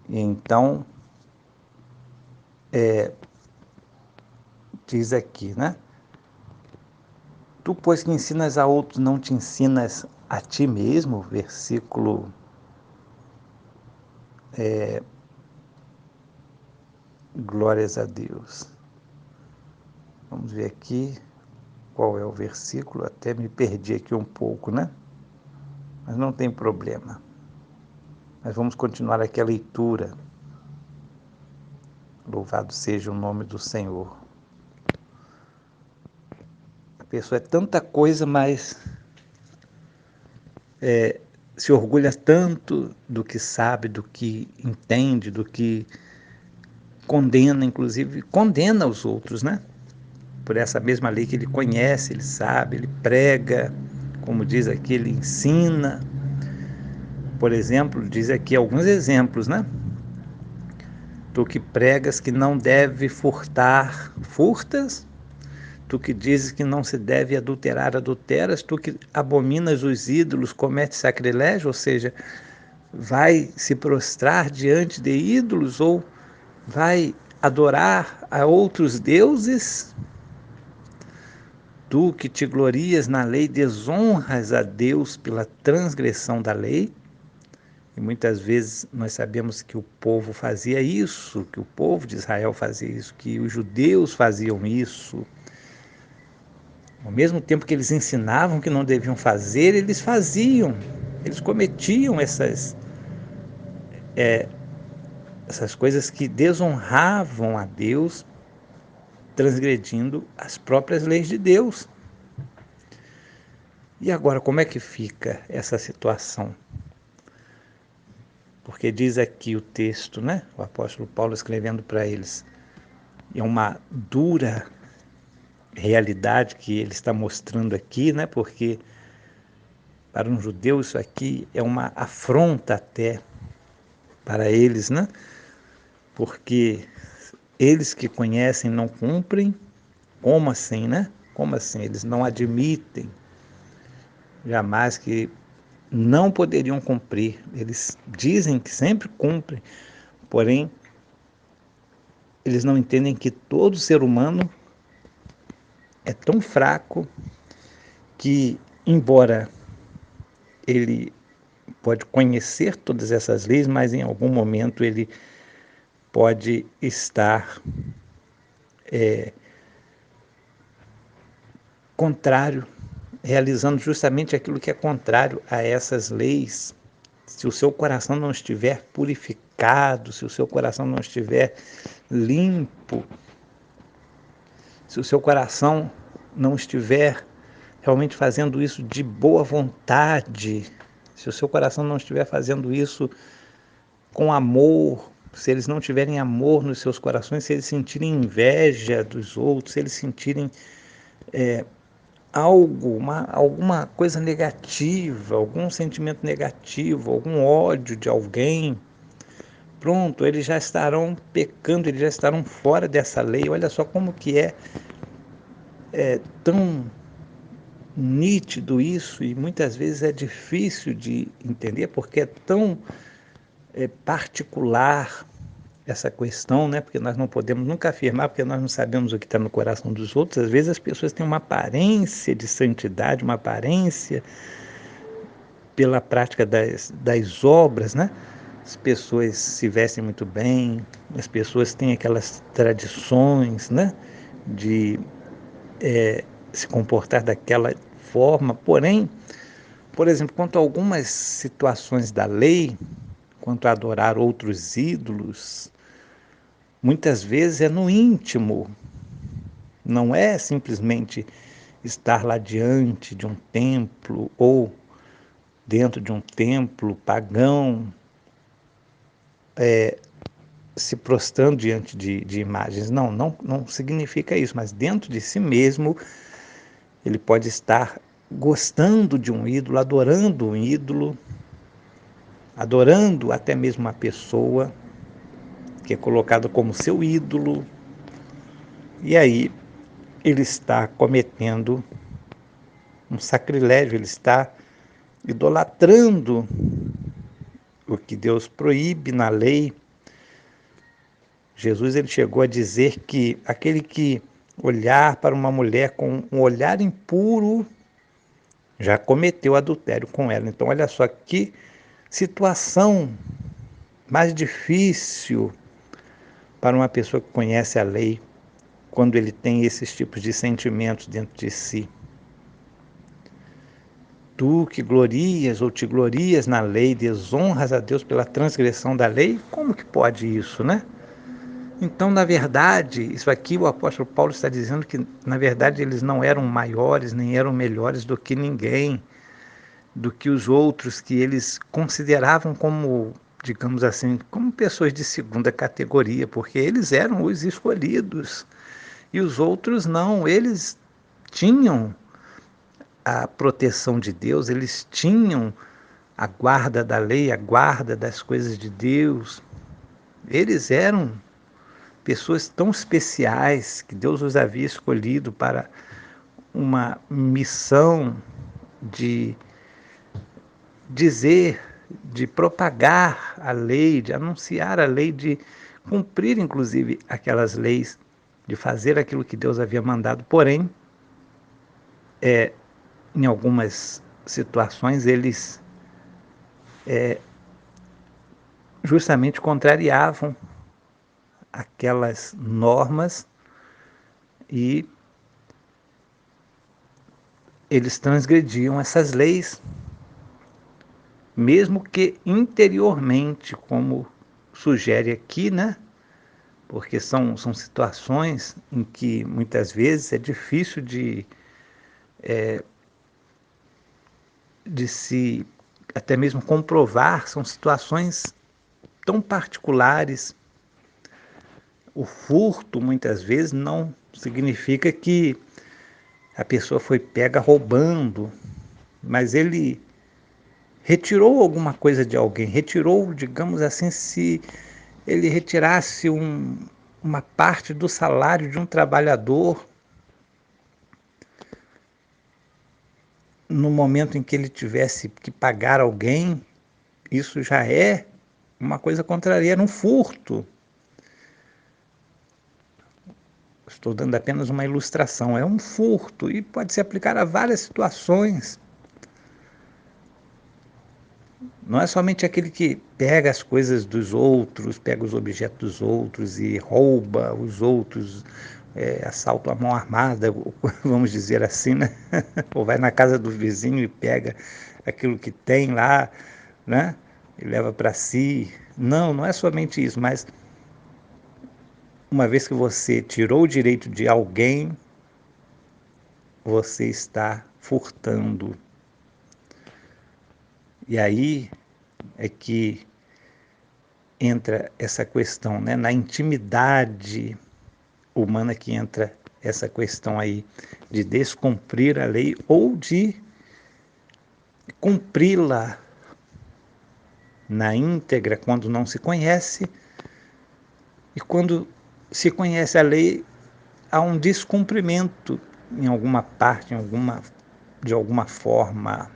E então, diz aqui, né? Tu, pois que ensinas a outros, não te ensinas a ti mesmo? Versículo glórias a Deus. Vamos ver aqui qual é o versículo. Até me perdi aqui um pouco, né? Mas não tem problema. Mas vamos continuar aqui a leitura. Louvado seja o nome do Senhor. A pessoa é tanta coisa, mas se orgulha tanto do que sabe, do que entende, do que condena, inclusive condena os outros, né? Por essa mesma lei que ele conhece, ele sabe, ele prega, como diz aqui, ele ensina. Por exemplo, diz aqui alguns exemplos, né? Tu que pregas que não deve furtar, furtas. Tu que dizes que não se deve adulterar, adulteras. Tu que abominas os ídolos, cometes sacrilégio, ou seja, vai se prostrar diante de ídolos ou vai adorar a outros deuses? Tu que te glorias na lei, desonras a Deus pela transgressão da lei. E muitas vezes nós sabemos que o povo fazia isso, que o povo de Israel fazia isso, que os judeus faziam isso. Ao mesmo tempo que eles ensinavam que não deviam fazer, eles faziam. Eles cometiam essas coisas que desonravam a Deus, transgredindo as próprias leis de Deus. E agora, como é que fica essa situação? Porque diz aqui o texto, né? O apóstolo Paulo escrevendo para eles. É uma dura realidade que ele está mostrando aqui, né? Porque para um judeu isso aqui é uma afronta até para eles, né? Porque eles que conhecem não cumprem. Como assim, né? Como assim? Eles não admitem jamais que não poderiam cumprir. Eles dizem que sempre cumprem, porém eles não entendem que todo ser humano é tão fraco que, embora ele pode conhecer todas essas leis, mas em algum momento ele pode estar contrário, realizando justamente aquilo que é contrário a essas leis. Se o seu coração não estiver purificado, se o seu coração não estiver limpo, se o seu coração não estiver realmente fazendo isso de boa vontade, se o seu coração não estiver fazendo isso com amor, se eles não tiverem amor nos seus corações, se eles sentirem inveja dos outros, se eles sentirem alguma coisa negativa, algum sentimento negativo, algum ódio de alguém, pronto, eles já estarão pecando, eles já estarão fora dessa lei. Olha só como que é tão nítido isso e muitas vezes é difícil de entender porque é tão particular essa questão, né? Porque nós não podemos nunca afirmar, porque nós não sabemos o que está no coração dos outros. Às vezes as pessoas têm uma aparência de santidade, uma aparência pela prática das obras, né? As pessoas se vestem muito bem, as pessoas têm aquelas tradições, né? De se comportar daquela forma, porém, por exemplo, quanto a algumas situações da lei, quanto a adorar outros ídolos, muitas vezes é no íntimo, não é simplesmente estar lá diante de um templo ou dentro de um templo pagão, se prostrando diante de imagens. Não significa isso, mas dentro de si mesmo ele pode estar gostando de um ídolo, adorando um ídolo, adorando até mesmo uma pessoa que é colocada como seu ídolo, e aí ele está cometendo um sacrilégio, ele está idolatrando o que Deus proíbe na lei, Jesus ele chegou a dizer que aquele que olhar para uma mulher com um olhar impuro já cometeu adultério com ela. Então, olha só que situação mais difícil para uma pessoa que conhece a lei, quando ele tem esses tipos de sentimentos dentro de si. Tu que glorias ou te glorias na lei, desonras a Deus pela transgressão da lei, como que pode isso, né? Então, na verdade, isso aqui o apóstolo Paulo está dizendo que, na verdade, eles não eram maiores, nem eram melhores do que ninguém, do que os outros que eles consideravam como, digamos assim, como pessoas de segunda categoria, porque eles eram os escolhidos e os outros não, eles tinham a proteção de Deus, eles tinham a guarda da lei, a guarda das coisas de Deus. Eles eram pessoas tão especiais que Deus os havia escolhido para uma missão de dizer, de propagar a lei, de anunciar a lei, de cumprir inclusive aquelas leis, de fazer aquilo que Deus havia mandado. Porém, em algumas situações eles justamente contrariavam aquelas normas e eles transgrediam essas leis, mesmo que interiormente, como sugere aqui, né? Porque são situações em que muitas vezes é difícil de se até mesmo comprovar, são situações tão particulares. O furto, muitas vezes, não significa que a pessoa foi pega roubando, mas ele retirou alguma coisa de alguém, retirou, digamos assim, se ele retirasse uma parte do salário de um trabalhador no momento em que ele tivesse que pagar alguém, isso já é uma coisa contrária, era um furto. Estou dando apenas uma ilustração, é um furto e pode se aplicar a várias situações. Não é somente aquele que pega as coisas dos outros, pega os objetos dos outros e rouba os outros, assalto à mão armada, vamos dizer assim, né? Ou vai na casa do vizinho e pega aquilo que tem lá, né? E leva para si. Não, não é somente isso, mas uma vez que você tirou o direito de alguém, você está furtando. E aí é que entra essa questão, né? Na intimidade humana que entra essa questão aí de descumprir a lei ou de cumpri-la na íntegra quando não se conhece, e quando se conhece a lei há um descumprimento em alguma parte, de alguma forma.